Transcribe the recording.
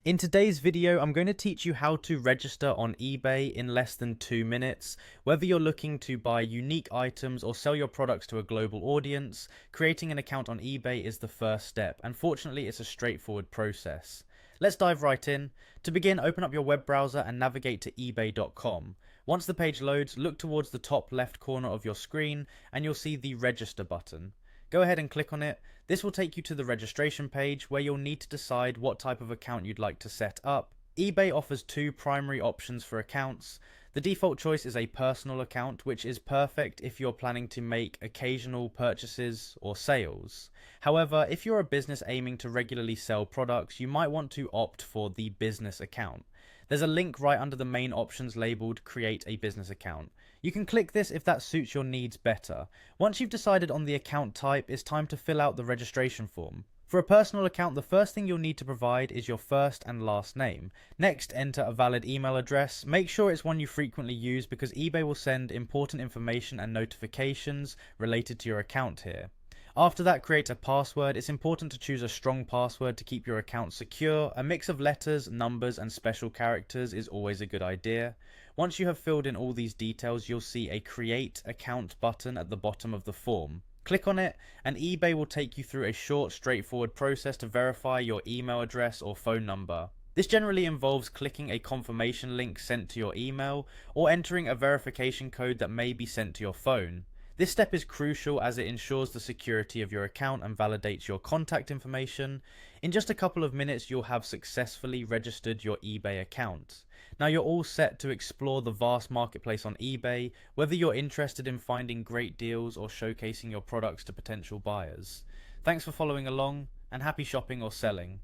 In today's video, I'm going to teach you how to register on eBay in less than 2 minutes. Whether you're looking to buy unique items or sell your products to a global audience, creating an account on eBay is the first step, and fortunately it's a straightforward process. Let's dive right in. To begin, open up your web browser and navigate to ebay.com. Once the page loads, look towards the top left corner of your screen and you'll see the register button. Go ahead and click on it. This will take you to the registration page where you'll need to decide what type of account you'd like to set up. eBay offers two primary options for accounts. The default choice is a personal account, which is perfect if you're planning to make occasional purchases or sales. However, if you're a business aiming to regularly sell products, you might want to opt for the business account. There's a link right under the main options labeled Create a Business Account. You can click this if that suits your needs better. Once you've decided on the account type, it's time to fill out the registration form. For a personal account, the first thing you'll need to provide is your first and last name. Next, enter a valid email address. Make sure it's one you frequently use because eBay will send important information and notifications related to your account here. After that, create a password. It's important to choose a strong password to keep your account secure. A mix of letters, numbers, and special characters is always a good idea. Once you have filled in all these details, you'll see a Create Account button at the bottom of the form. Click on it, and eBay will take you through a short, straightforward process to verify your email address or phone number. This generally involves clicking a confirmation link sent to your email or entering a verification code that may be sent to your phone. This step is crucial as it ensures the security of your account and validates your contact information. In just a couple of minutes, you'll have successfully registered your eBay account. Now you're all set to explore the vast marketplace on eBay, whether you're interested in finding great deals or showcasing your products to potential buyers. Thanks for following along, and happy shopping or selling.